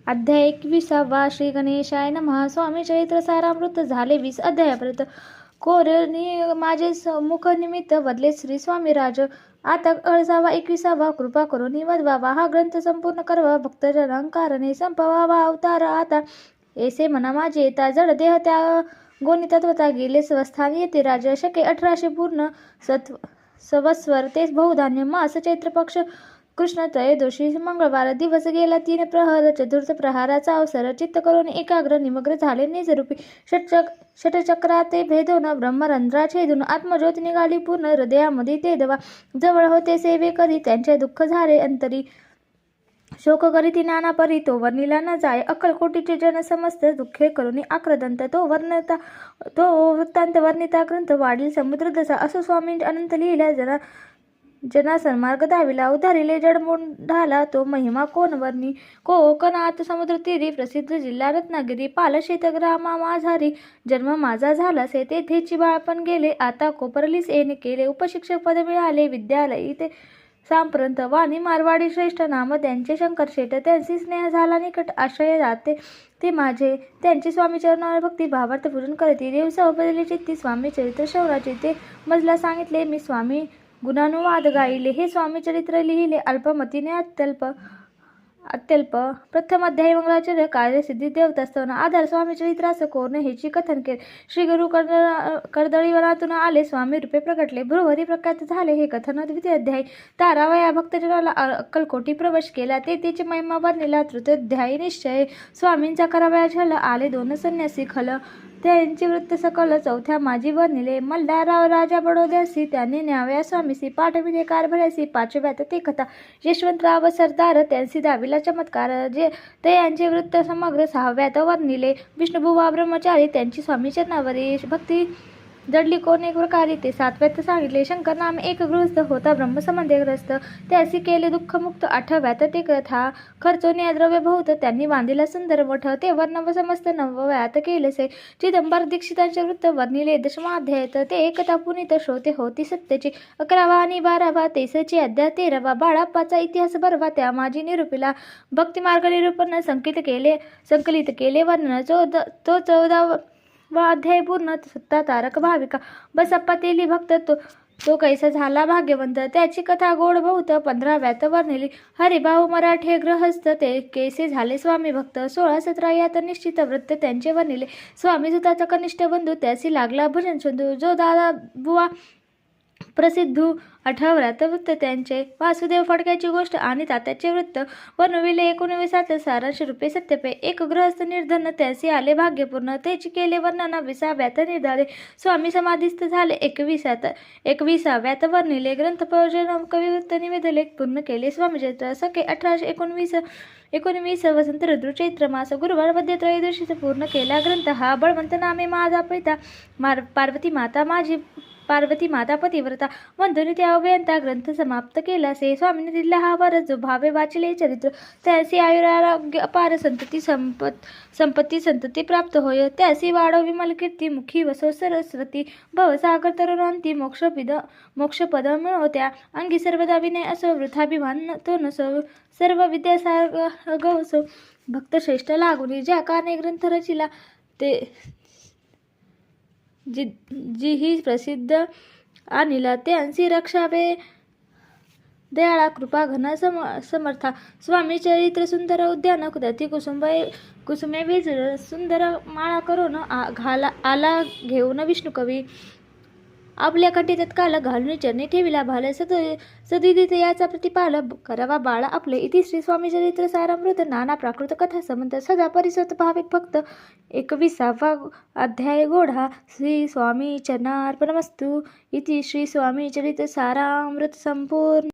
अध्याय 21. श्री गणेशाय नमः. स्वामी चरित्र सारामृत झाले 20 अध्यायापर्यंत. कोरणी माझे मुख निमित्त बदले श्री स्वामी राज. आता 21. कृपा करून वदवावा. हा ग्रंथ संपूर्ण करावा. भक्तजनांकारणे संपवावा अवतार आता. ऐसे मना माझे येता जड देह त्या गोनी तत्वता गेले स्वस्थान येते राज. शके 1800 पूर्ण संवत्सर तेच बहुधान्य मास चैत्र पक्ष कृष्ण त्रयोदशी मंगळवार. दिवस गेला 3 प्रहर. चतुर्थ प्रहाराचा अवसर. चित्त करून एकाग्र निमग्न झाले निजरूपी. षटचक्रा ते भेदून ब्रह्मरंध्रा छेदून आत्मज्योत निघाली पूर्ण हृदयामध्ये ते दवा. जवळ होते सेवे करी त्यांचे दुःख झाले अंतरी. शोक करीती नाना परी तो वर्णिला न जाय. अक्कलकोटीचे जन समस्त दुःखे करून आक्रदंत. तो वृत्तांत वर्णिता ग्रंथ वाढील समुद्र दसा. असो स्वामी अनंत लिहिल्या जना सन्मार्ग दाविला. उधारिले जडमोंढाला तो महिमा कोण वर्णी. कोकणात समुद्र तीरी प्रसिद्ध जिल्हा रत्नागिरी. पालशेत ग्रामा माझारी जन्म माझा झाला से. तेथेची बाळपण गेले आता कोपरलीस येणे केले. उपशिक्षक पद मिळाले विद्यालयी ते सांप्रत. वाणी मारवाडी श्रेष्ठ नाम त्यांचे शंकर शेठ. त्यांची स्नेह झाला निकट आश्रय जाते ते माझे. त्यांची स्वामी चरणावर भक्ती भावार्थ पूजन करते. दिवस उपजली चित्ती स्वामी चरित्र शौराचे. ते मजला सांगितले मी स्वामी गुणानुवाद गायले. हे स्वामी चरित्र लिहिले अल्पमतीने अत्यल्प. प्रथम अध्याय मंगलाचर्य कार्यसिद्धी देवतास्तवन. आधार स्वामी चरित्रास कोण हेची कथन केले. श्री गुरु कर्दळीवनातून आले स्वामी रूपे प्रकटले. भृहरी प्रख्यात झाले हे कथन. द्वितीय अध्याय तारावया भक्तजनाला अक्कलकोटी प्रवेश केला ते तिची महिमा वर्णिला. तृतीयोध्यायी निश्चय स्वामींचा करावया छल. आले 2 संन्यासी खल त्यांची वृत्त सकल. चौथ्या माझी वर्णिले मल्हारराव राजा बडोद्यासी. त्यांनी न्याव्या स्वामीसी पाठविले कारभार्यासी. 5व्यात ते कथा यशवंतराव सरदार त्यांसी दाविला चमत्कार जे ते यांचे वृत्त समग्र. 6व्यात वर्णिले विष्णुबुवा ब्रह्मचारी त्यांची स्वामी चरणावरी भक्ती जडली कोण एक प्रकारे. ते 7व्यात सांगितले शंकर नाम एक गृहस्थ होता ब्रह्मसंबंधग्रस्त त्यासी केले दुःखमुक्त. 8व्यात ते कथा खर्चोनी द्रव्य बहुत त्यांनी बांधिला सुंदर मठ. ते वर्णव समस्त 9व्यात केलसे चिदंबर दीक्षितांचे वृत्त वर्णिले 10व्यात. ते एकता पुनीत श्रोते होती सत्याची. 11वा आणि 12वा. 23चे अध्याय. 13वा बाळाप्पाचा इतिहास बरवा त्या माझी निरूपिला. भक्तिमार्ग निरूपण संकलित केले वर्णन. तो 14वा अध्याय पूर्ण. सत्ता तारक भाविका बसप्पा तेली भक्त तो कैसा झाला भाग्यवंत त्याची कथा गोड बहुत. 15व्यात वर्णिली हरिभाऊ मराठे गृहस्थ ते कैसे झाले स्वामी भक्त. 16-17 यात निश्चित वृत्त त्यांचे वर्णिले. स्वामी सुताचा कनिष्ठ बंधू त्यासी लागला भजन संधू जो दादा बुवा प्रसिद्धू. 18व्यात वृत्त त्यांचे वासुदेव फडक्याची गोष्ट आणि तात्याचे वृत्त वर्णविले. 19व्यात सारांश रूपे सत्यपे एक गृहस्थ निर्धन त्यासी आले भाग्यपूर्ण तेची केले वर्णन. 20व्यात निधाले स्वामी समाधीस्थ झाले. 21व्यात वर्णिले ग्रंथ प्रयोजन कविवृत्त निवेदलेख पूर्ण केले स्वामी चरित्र. सके 1819 वसंत ऋतू चैत्र मास गुरुवार मध्य त्रयोदशीचा पूर्ण केला ग्रंथ हा. बळवंत नामे माझा पिता पार्वती माता पतिव्रता वंदुनी त्या अभयंता ग्रंथ समाप्त केला से. स्वामीने दिला हा वर जो भावे वाचले चरित्र त्यासी आयुरारोग्य अपार संपत्ती संतती प्राप्त होय. त्यासी वाढो विमल कीर्ती मुखी वसो सरस्वती. भवसागर तरुणांती मोक्षपद मिळो त्या अंगी सर्वदा विनय असो वृथाभिमान तो नसो. सर्व विद्यासार गवसो भक्त श्रेष्ठ लागुनी. ज्या कारणे ग्रंथ रचिला ते जी प्रसिद्ध आणिला त्यांसी रक्षावे दयाळा कृपा घन समर्था. स्वामी चरित्र सुंदर उद्यान कुदती कुसुमे वेजर सुंदर माळा करून आला घेऊन विष्णू कवी. आपल्या कंठी तत्काल घालून चरणी ठेविला भाल. सदिदित याचा प्रतिपाल करावा बाळा आपले. इति श्री स्वामी चरित्र सारामृत. नाना प्राकृत कथा समंत सदा परिसत भाविक भक्त. 21वा अध्याय गोढा. श्री स्वामी चरणार्पणमस्तु. इति श्री स्वामी चरित्र सारामृत संपूर्ण.